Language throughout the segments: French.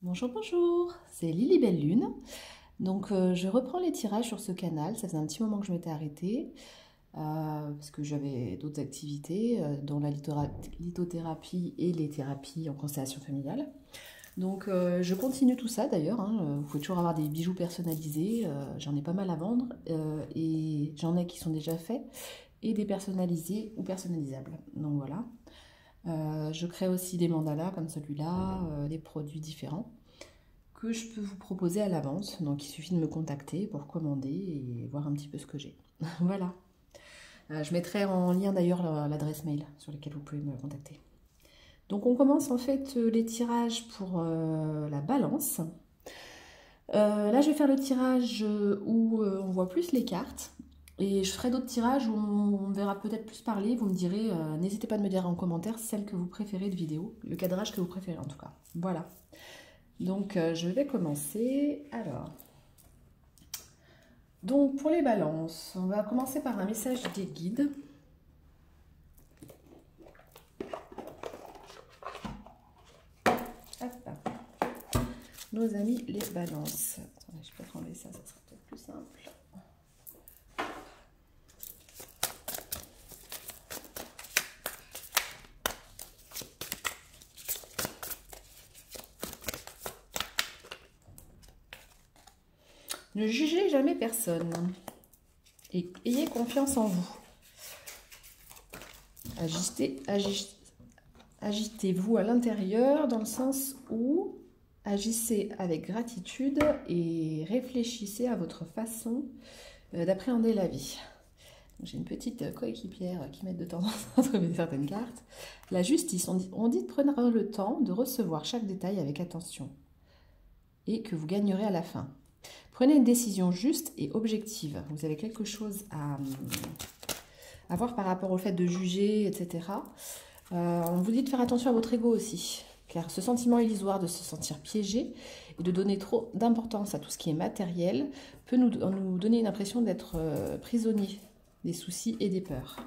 Bonjour, bonjour, c'est Lily Belle Lune. Donc je reprends les tirages sur ce canal. Ça faisait un petit moment que je m'étais arrêtée parce que j'avais d'autres activités dont la lithothérapie et les thérapies en constellation familiale. Donc je continue tout ça d'ailleurs, hein. Vous pouvez toujours avoir des bijoux personnalisés, j'en ai pas mal à vendre et j'en ai qui sont déjà faits et des personnalisés ou personnalisables. Donc voilà. Je crée aussi des mandalas comme celui-là, des produits différents que je peux vous proposer à l'avance. Donc il suffit de me contacter pour commander et voir un petit peu ce que j'ai. Voilà. Je mettrai en lien d'ailleurs l'adresse mail sur laquelle vous pouvez me contacter. Donc on commence en fait les tirages pour la balance. Là je vais faire le tirage où on voit plus les cartes. Et je ferai d'autres tirages où on verra peut-être plus parler. Vous me direz, n'hésitez pas à me dire en commentaire celle que vous préférez de vidéo, le cadrage que vous préférez en tout cas. Voilà. Donc je vais commencer. Alors, donc pour les balances, on va commencer par un message des guides. Hop. Nos amis les balances. Attendez, je peux enlever ça, ça sera peut-être plus simple. Ne jugez jamais personne et ayez confiance en vous. Agitez-vous à l'intérieur dans le sens où agissez avec gratitude et réfléchissez à votre façon d'appréhender la vie. J'ai une petite coéquipière qui m'aide de temps en temps à trouver certaines cartes. La justice, on dit de prendre le temps de recevoir chaque détail avec attention et que vous gagnerez à la fin. Prenez une décision juste et objective. Vous avez quelque chose à voir par rapport au fait de juger, etc. On vous dit de faire attention à votre ego aussi, car ce sentiment illusoire de se sentir piégé et de donner trop d'importance à tout ce qui est matériel peut nous donner une impression d'être prisonnier des soucis et des peurs.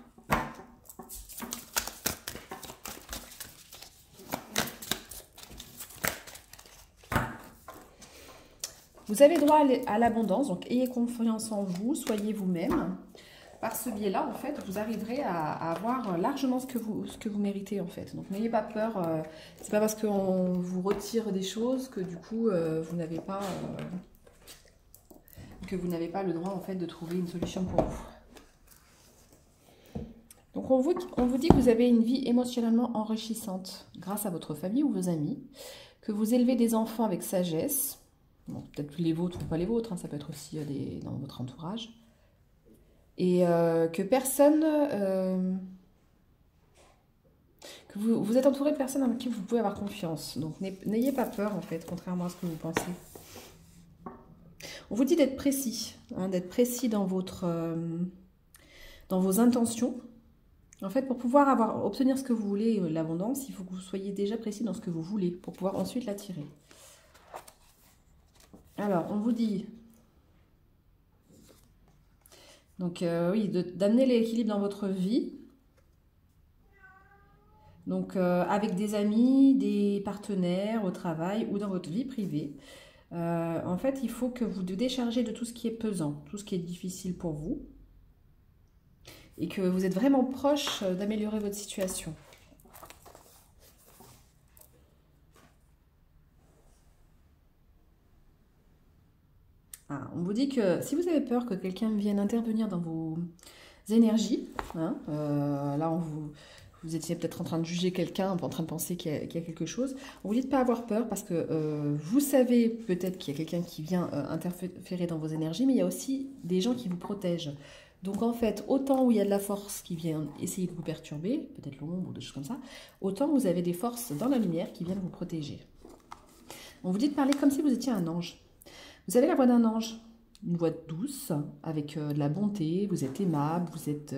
Vous avez droit à l'abondance, donc ayez confiance en vous, soyez vous-même. Par ce biais-là, en fait, vous arriverez à avoir largement ce que vous méritez, en fait. Donc n'ayez pas peur, c'est pas parce qu'on vous retire des choses que du coup, vous n'avez pas le droit, en fait, de trouver une solution pour vous. Donc on vous dit que vous avez une vie émotionnellement enrichissante grâce à votre famille ou vos amis, que vous élevez des enfants avec sagesse. Bon, peut-être les vôtres ou pas les vôtres, hein, ça peut être aussi dans votre entourage. Et que personne... que vous êtes entouré de personnes en qui vous pouvez avoir confiance. Donc n'ayez pas peur, en fait, contrairement à ce que vous pensez. On vous dit d'être précis, hein, d'être précis dans vos intentions. En fait, pour pouvoir obtenir ce que vous voulez, l'abondance, il faut que vous soyez déjà précis dans ce que vous voulez, pour pouvoir ensuite l'attirer. Alors, on vous dit, donc oui, d'amener l'équilibre dans votre vie, donc avec des amis, des partenaires au travail ou dans votre vie privée. En fait, il faut que vous déchargez de tout ce qui est pesant, tout ce qui est difficile pour vous, et que vous êtes vraiment proche d'améliorer votre situation. On vous dit que si vous avez peur que quelqu'un vienne intervenir dans vos énergies, hein, là vous étiez peut-être en train de juger quelqu'un, en train de penser qu'il y a quelque chose, on vous dit de ne pas avoir peur parce que vous savez peut-être qu'il y a quelqu'un qui vient interférer dans vos énergies, mais il y a aussi des gens qui vous protègent. Donc en fait, autant où il y a de la force qui vient essayer de vous perturber, peut-être l'ombre ou des choses comme ça, autant vous avez des forces dans la lumière qui viennent vous protéger. On vous dit de parler comme si vous étiez un ange. Vous avez la voix d'un ange, une voix douce, avec de la bonté, vous êtes aimable, vous êtes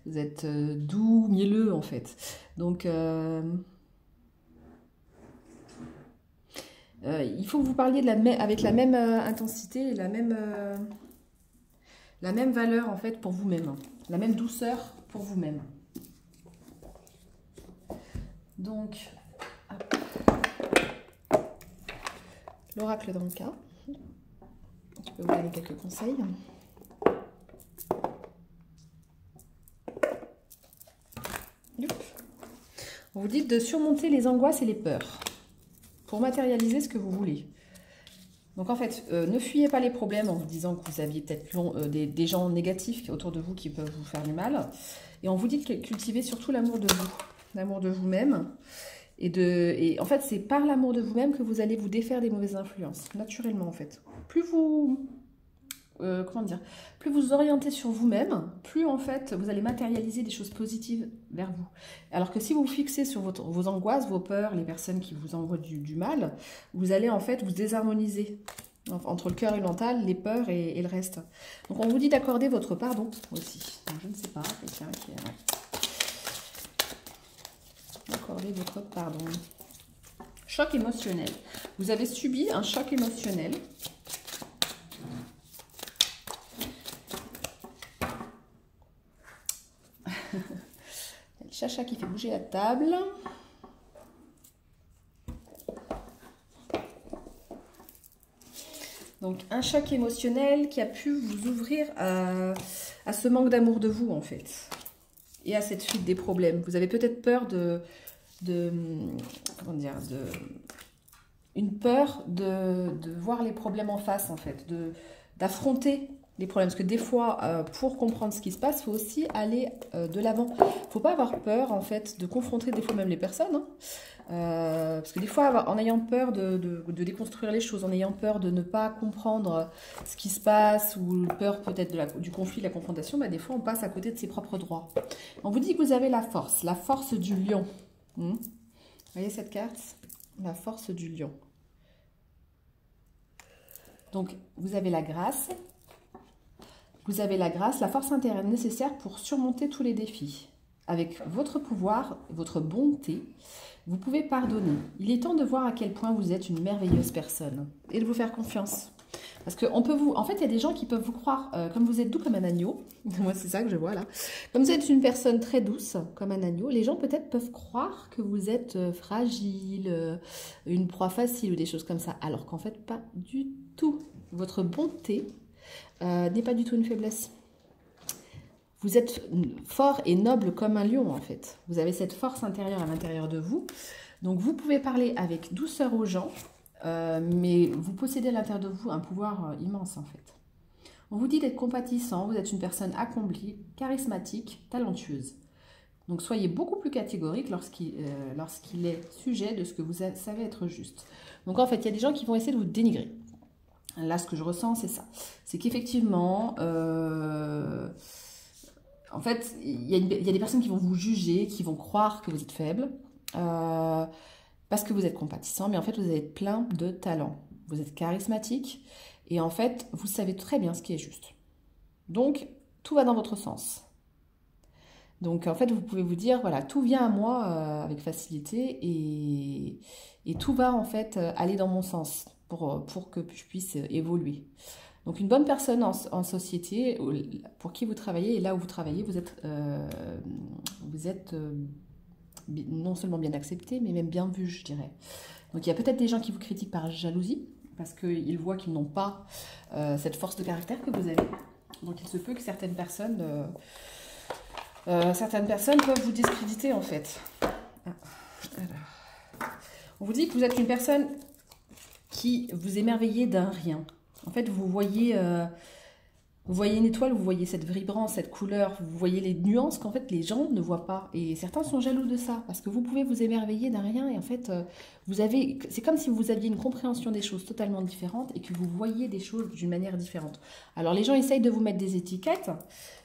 vous êtes doux, mielleux en fait. Donc il faut que vous parliez avec la même intensité et la même valeur en fait pour vous-même, la même douceur pour vous-même. Donc, hop. l'oracle dans le cas. Je peux vous donner quelques conseils. On vous dit de surmonter les angoisses et les peurs pour matérialiser ce que vous voulez. Donc en fait, ne fuyez pas les problèmes en vous disant que vous aviez peut-être des gens négatifs autour de vous qui peuvent vous faire du mal. Et on vous dit de cultiver surtout l'amour de vous, l'amour de vous-même. Et en fait, c'est par l'amour de vous-même que vous allez vous défaire des mauvaises influences, naturellement en fait. Plus vous... comment dire, plus vous orientez sur vous-même, plus en fait vous allez matérialiser des choses positives vers vous. Alors que si vous vous fixez sur vos angoisses, vos peurs, les personnes qui vous envoient du mal, vous allez en fait vous désharmoniser entre le cœur et le mental, les peurs et le reste. Donc on vous dit d'accorder votre pardon aussi. Donc, je ne sais pas, quelqu'un qui est... Accorder votre pardon. Choc émotionnel. Vous avez subi un choc émotionnel. Le chacha qui fait bouger la table. Donc un choc émotionnel qui a pu vous ouvrir à ce manque d'amour de vous en fait. Et à cette fuite des problèmes. Vous avez peut-être peur une peur de voir les problèmes en face en fait, d'affronter les problèmes. Parce que des fois, pour comprendre ce qui se passe, il faut aussi aller de l'avant. Il ne faut pas avoir peur en fait de confronter des fois même les personnes. Hein. Parce que des fois, en ayant peur de déconstruire les choses, en ayant peur de ne pas comprendre ce qui se passe, ou peur peut-être du conflit, de la confrontation, bah, des fois on passe à côté de ses propres droits. On vous dit que vous avez la force du lion. Vous voyez cette carte? La force du lion. Donc vous avez la grâce. Vous avez la grâce, la force intérieure nécessaire pour surmonter tous les défis. Avec votre pouvoir, votre bonté, vous pouvez pardonner. Il est temps de voir à quel point vous êtes une merveilleuse personne et de vous faire confiance. Parce qu'on peut vous... En fait, il y a des gens qui peuvent vous croire comme vous êtes doux comme un agneau. Moi, c'est ça que je vois là. Comme vous êtes une personne très douce comme un agneau, les gens peut-être peuvent croire que vous êtes fragile, une proie facile ou des choses comme ça. Alors qu'en fait, pas du tout. Votre bonté n'est pas du tout une faiblesse. Vous êtes fort et noble comme un lion, en fait. Vous avez cette force intérieure à l'intérieur de vous. Donc, vous pouvez parler avec douceur aux gens, mais vous possédez à l'intérieur de vous un pouvoir immense, en fait. On vous dit d'être compatissant. Vous êtes une personne accomplie, charismatique, talentueuse. Donc, soyez beaucoup plus catégorique lorsqu'il est sujet de ce que vous savez être juste. Donc, en fait, il y a des gens qui vont essayer de vous dénigrer. Là, ce que je ressens, c'est ça. C'est qu'effectivement... en fait, il y a des personnes qui vont vous juger, qui vont croire que vous êtes faible, parce que vous êtes compatissant, mais en fait, vous êtes plein de talent. Vous êtes charismatique, et en fait, vous savez très bien ce qui est juste. Donc, tout va dans votre sens. Donc, en fait, vous pouvez vous dire, voilà, tout vient à moi avec facilité, et tout va, en fait, aller dans mon sens pour que je puisse évoluer. Donc une bonne personne en société pour qui vous travaillez et là où vous travaillez, vous êtes non seulement bien accepté, mais même bien vu, je dirais. Donc il y a peut-être des gens qui vous critiquent par jalousie, parce qu'ils voient qu'ils n'ont pas cette force de caractère que vous avez. Donc il se peut que certaines personnes peuvent vous discréditer en fait. On vous dit que vous êtes une personne qui vous émerveillez d'un rien. En fait, vous voyez une étoile, vous voyez cette vibrance, cette couleur, vous voyez les nuances qu'en fait les gens ne voient pas. Et certains sont jaloux de ça, parce que vous pouvez vous émerveiller d'un rien et en fait, c'est comme si vous aviez une compréhension des choses totalement différente et que vous voyez des choses d'une manière différente. Alors les gens essayent de vous mettre des étiquettes,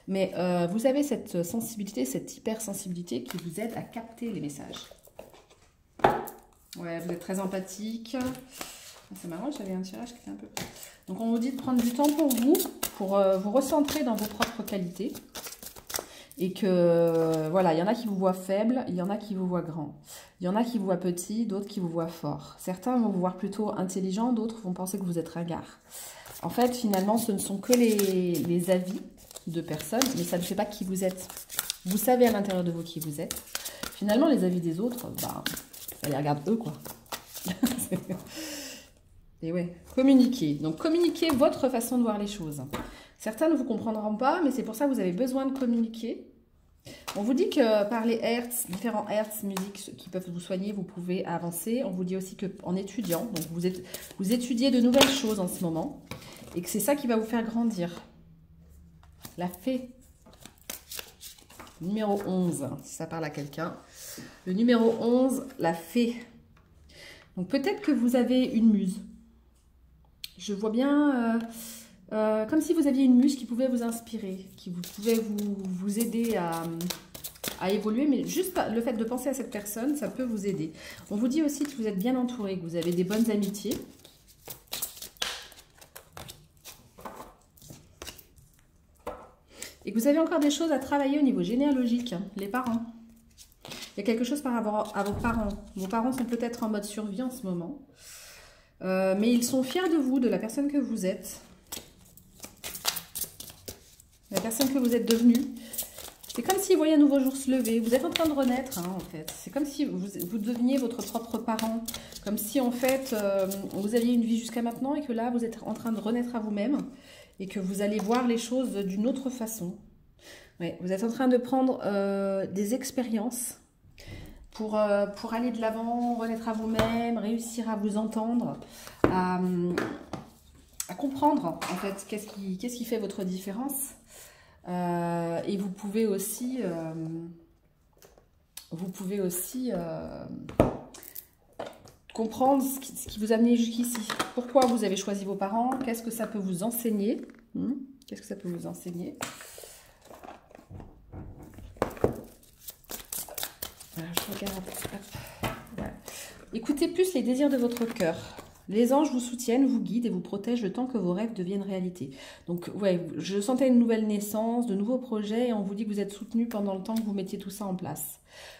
mais vous avez cette sensibilité, cette hypersensibilité qui vous aide à capter les messages. Ouais, vous êtes très empathique. C'est marrant, j'avais un tirage qui était un peu... Donc on vous dit de prendre du temps pour vous recentrer dans vos propres qualités. Et que, voilà, il y en a qui vous voient faible, il y en a qui vous voient grand. Il y en a qui vous voient petit, d'autres qui vous voient fort. Certains vont vous voir plutôt intelligent, d'autres vont penser que vous êtes ringard. En fait, finalement, ce ne sont que les avis de personnes, mais ça ne fait pas qui vous êtes. Vous savez à l'intérieur de vous qui vous êtes. Finalement, les avis des autres, bah, ça les regarde eux, quoi. Et ouais, communiquer. Donc communiquer votre façon de voir les choses. Certains ne vous comprendront pas, mais c'est pour ça que vous avez besoin de communiquer. On vous dit que par les hertz, différents hertz musique qui peuvent vous soigner, vous pouvez avancer. On vous dit aussi qu'en étudiant, donc vous étudiez de nouvelles choses en ce moment, et que c'est ça qui va vous faire grandir. La fée. Numéro 11, si ça parle à quelqu'un. Le numéro 11, la fée. Donc peut-être que vous avez une muse. Je vois bien comme si vous aviez une muse qui pouvait vous inspirer, qui pouvait vous aider à évoluer, mais juste le fait de penser à cette personne, ça peut vous aider. On vous dit aussi que vous êtes bien entouré, que vous avez des bonnes amitiés. Et que vous avez encore des choses à travailler au niveau généalogique, hein, les parents. Il y a quelque chose par rapport à vos parents. Vos parents sont peut-être en mode survie en ce moment. Mais ils sont fiers de vous, de la personne que vous êtes. La personne que vous êtes devenue. C'est comme s'ils voyaient un nouveau jour se lever. Vous êtes en train de renaître, hein, en fait. C'est comme si vous deveniez votre propre parent. Comme si, en fait, vous aviez une vie jusqu'à maintenant et que là, vous êtes en train de renaître à vous-même. Et que vous allez voir les choses d'une autre façon. Ouais, vous êtes en train de prendre des expériences pour aller de l'avant, renaître à vous-même, réussir à vous entendre, à comprendre, en fait, qu'est-ce qui fait votre différence. Et vous pouvez aussi comprendre ce qui vous a amené jusqu'ici. Pourquoi vous avez choisi vos parents? Qu'est-ce que ça peut vous enseigner? Qu'est-ce que ça peut vous enseigner? Alors, je regarde. Voilà. Écoutez plus les désirs de votre cœur. Les anges vous soutiennent, vous guident et vous protègent le temps que vos rêves deviennent réalité. Donc, ouais, je sentais une nouvelle naissance, de nouveaux projets, et on vous dit que vous êtes soutenu pendant le temps que vous mettiez tout ça en place.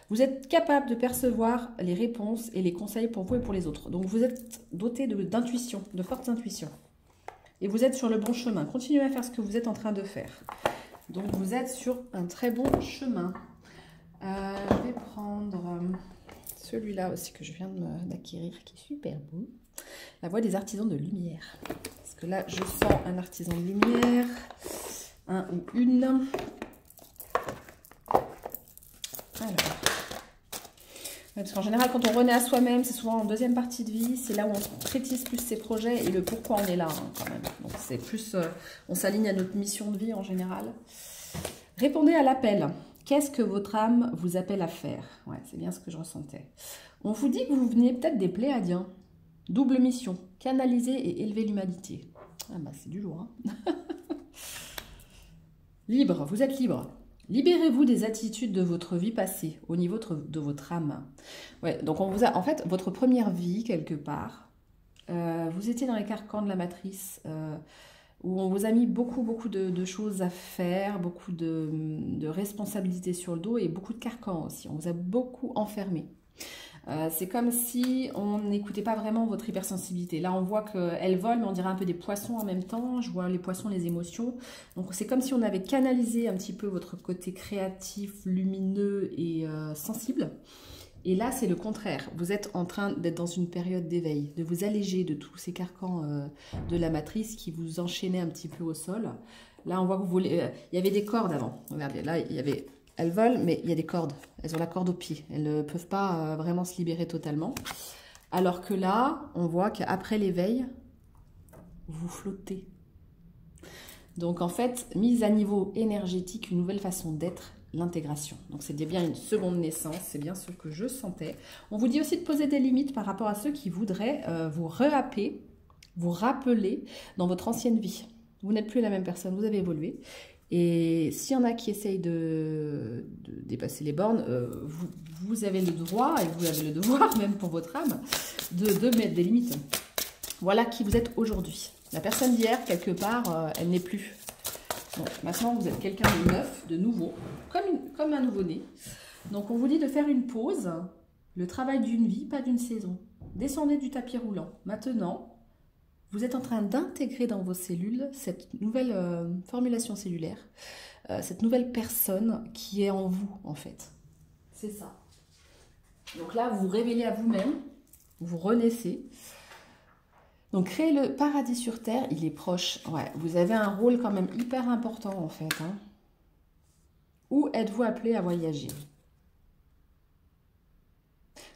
Vous êtes capable de percevoir les réponses et les conseils pour vous et pour les autres. Donc, vous êtes doté d'intuition, de fortes intuitions. Et vous êtes sur le bon chemin. Continuez à faire ce que vous êtes en train de faire. Donc, vous êtes sur un très bon chemin. Je vais prendre celui-là aussi que je viens d'acquérir, qui est super beau. La voix des artisans de lumière. Parce que là, je sens un artisan de lumière, un ou une. Alors. Parce qu'en général, quand on renaît à soi-même, c'est souvent en deuxième partie de vie. C'est là où on concrétise plus ses projets et le pourquoi on est là, hein, quand même. Donc, c'est plus, on s'aligne à notre mission de vie en général. Répondez à l'appel. Qu'est-ce que votre âme vous appelle à faire? Ouais, c'est bien ce que je ressentais. On vous dit que vous venez peut-être des Pléiadiens. Double mission, canaliser et élever l'humanité. Ah bah c'est du lourd. Hein. Libre, vous êtes libre. Libérez-vous des attitudes de votre vie passée au niveau de votre âme. Ouais, donc on vous a, en fait, votre première vie quelque part, vous étiez dans les carcans de la matrice, où on vous a mis beaucoup de choses à faire, beaucoup de responsabilités sur le dos et beaucoup de carcans aussi. On vous a beaucoup enfermé. C'est comme si on n'écoutait pas vraiment votre hypersensibilité. Là, on voit qu'elle vole, mais on dirait un peu des poissons en même temps. Je vois les poissons, les émotions. Donc, c'est comme si on avait canalisé un petit peu votre côté créatif, lumineux et sensible. Et là, c'est le contraire. Vous êtes en train d'être dans une période d'éveil, de vous alléger de tous ces carcans de la matrice qui vous enchaînaient un petit peu au sol. Là, on voit que vous voulez... il y avait des cordes avant. Regardez, là, il y avait... Elles volent, mais il y a des cordes. Elles ont la corde au pied. Elles ne peuvent pas vraiment se libérer totalement. Alors que là, on voit qu'après l'éveil, vous flottez. Donc en fait, mise à niveau énergétique, une nouvelle façon d'être, l'intégration. Donc c'est bien une seconde naissance, c'est bien ce que je sentais. On vous dit aussi de poser des limites par rapport à ceux qui voudraient vous rehapper, vous rappeler dans votre ancienne vie. Vous n'êtes plus la même personne, vous avez évolué. Et s'il y en a qui essayent de dépasser les bornes, vous avez le droit, et vous avez le devoir, même pour votre âme, de mettre des limites. Voilà qui vous êtes aujourd'hui. La personne d'hier, quelque part, elle n'est plus. Donc, maintenant, vous êtes quelqu'un de neuf, de nouveau, comme un nouveau-né. Donc, on vous dit de faire une pause, le travail d'une vie, pas d'une saison. Descendez du tapis roulant. Maintenant, vous êtes en train d'intégrer dans vos cellules cette nouvelle formulation cellulaire, cette nouvelle personne qui est en vous, en fait. C'est ça. Donc là, vous vous révélez à vous-même, vous renaissez. Donc, créer le paradis sur Terre, il est proche. Ouais, vous avez un rôle quand même hyper important en fait, hein. Où êtes-vous appelé à voyager?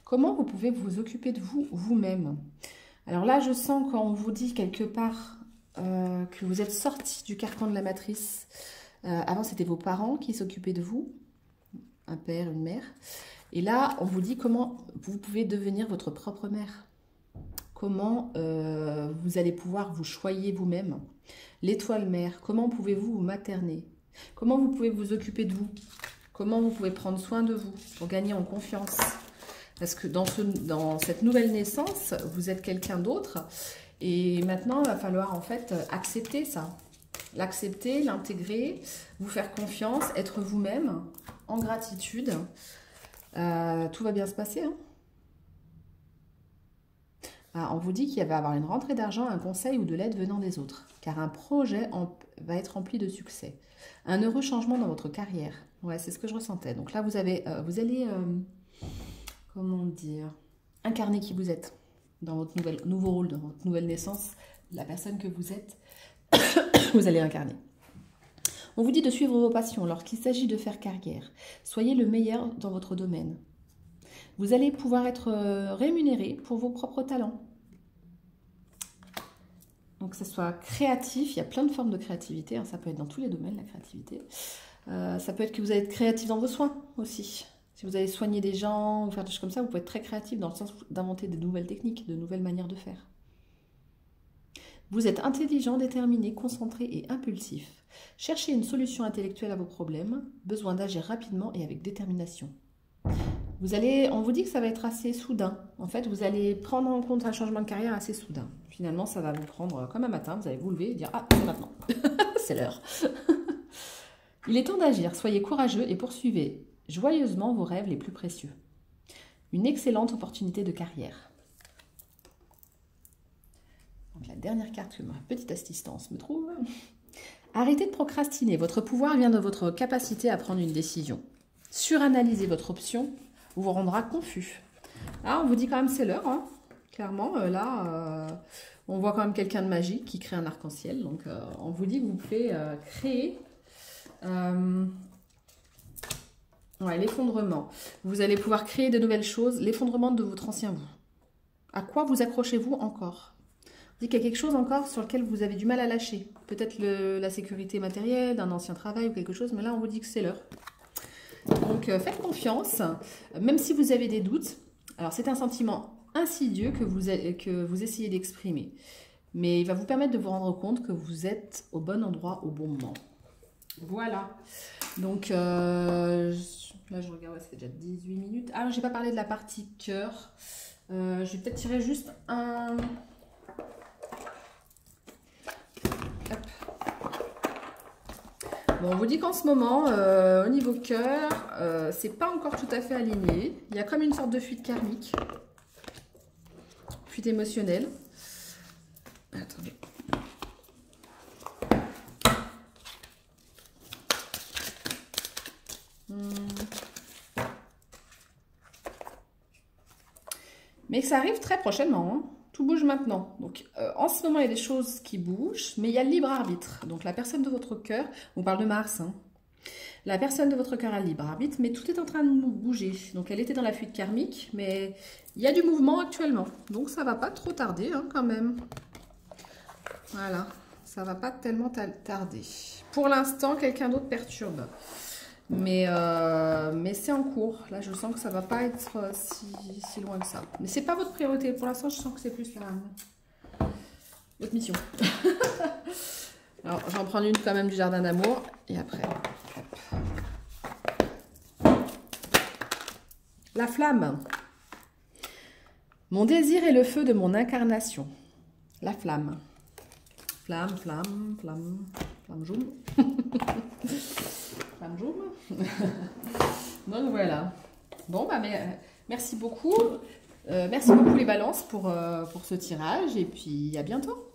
Comment vous pouvez vous occuper de vous, vous-même? Alors là, je sens quand on vous dit quelque part que vous êtes sorti du carcan de la matrice. Avant, c'était vos parents qui s'occupaient de vous, un père, une mère. Et là, on vous dit comment vous pouvez devenir votre propre mère. Comment vous allez pouvoir vous choyer vous-même. L'étoile mère, comment pouvez-vous vous materner? Comment vous pouvez vous occuper de vous? Comment vous pouvez prendre soin de vous pour gagner en confiance? Parce que dans cette nouvelle naissance, vous êtes quelqu'un d'autre. Et maintenant, il va falloir en fait accepter ça. L'accepter, l'intégrer, vous faire confiance, être vous-même, en gratitude. Tout va bien se passer, hein. On vous dit qu'il va y avoir une rentrée d'argent, un conseil ou de l'aide venant des autres. Car un projet va être rempli de succès. Un heureux changement dans votre carrière. Ouais, c'est ce que je ressentais. Donc là, vous allez, comment dire, incarner qui vous êtes dans votre nouveau rôle, dans votre nouvelle naissance. La personne que vous êtes, vous allez incarner. On vous dit de suivre vos passions lorsqu'il s'agit de faire carrière. Soyez le meilleur dans votre domaine. Vous allez pouvoir être rémunéré pour vos propres talents. Donc que ce soit créatif, il y a plein de formes de créativité, hein, ça peut être dans tous les domaines la créativité. Ça peut être que vous allez être créatif dans vos soins aussi. Si vous allez soigner des gens ou faire des choses comme ça, vous pouvez être très créatif dans le sens d'inventer de nouvelles techniques, de nouvelles manières de faire. Vous êtes intelligent, déterminé, concentré et impulsif. Cherchez une solution intellectuelle à vos problèmes, besoin d'agir rapidement et avec détermination. On vous dit que ça va être assez soudain. En fait, vous allez prendre en compte un changement de carrière assez soudain. Finalement, ça va vous prendre comme un matin, vous allez vous lever et dire « Ah, c'est maintenant, c'est l'heure ». Il est temps d'agir, soyez courageux et poursuivez joyeusement vos rêves les plus précieux. Une excellente opportunité de carrière. Donc, la dernière carte que ma petite assistance me trouve. Arrêtez de procrastiner, votre pouvoir vient de votre capacité à prendre une décision. Suranalyser votre option vous rendra confus. Là, on vous dit quand même c'est l'heure, hein. Clairement, on voit quand même quelqu'un de magique qui crée un arc-en-ciel. Donc, on vous dit que vous pouvez créer l'effondrement. Vous allez pouvoir créer de nouvelles choses, l'effondrement de votre ancien vous. À quoi vous accrochez-vous encore? Vous dites qu'il y a quelque chose encore sur lequel vous avez du mal à lâcher. Peut-être la sécurité matérielle, d'un ancien travail ou quelque chose, mais là, on vous dit que c'est l'heure. Donc, faites confiance, même si vous avez des doutes. Alors, c'est un sentiment insidieux que vous essayez d'exprimer. Mais il va vous permettre de vous rendre compte que vous êtes au bon endroit, au bon moment. Voilà. Donc, là, je regarde, ouais, ça fait déjà 18 minutes. Ah, je n'ai pas parlé de la partie cœur. Je vais peut-être tirer juste un... Bon, on vous dit qu'en ce moment, au niveau cœur, c'est pas encore tout à fait aligné. Il y a comme une sorte de fuite karmique, fuite émotionnelle. Attendez. Mais ça arrive très prochainement, hein. Tout bouge maintenant. Donc, en ce moment, il y a des choses qui bougent, mais il y a le libre arbitre. Donc, la personne de votre cœur, on parle de Mars, hein. La personne de votre cœur a le libre arbitre, mais tout est en train de bouger. Donc, elle était dans la fuite karmique, mais il y a du mouvement actuellement. Donc, ça va pas trop tarder, hein, quand même. Voilà, ça va pas tellement tarder. Pour l'instant, quelqu'un d'autre perturbe. Mais c'est en cours. Là, je sens que ça va pas être si loin que ça. Mais c'est pas votre priorité. Pour l'instant, je sens que c'est plus votre mission. Alors, j'en prends une quand même du jardin d'amour. Et après, hop. La flamme. Mon désir est le feu de mon incarnation. La flamme. Flamme, flamme, flamme, flamme jaune. Flamme jaune. Donc voilà. Bon, bah, merci beaucoup. Merci beaucoup les balances pour ce tirage. Et puis à bientôt.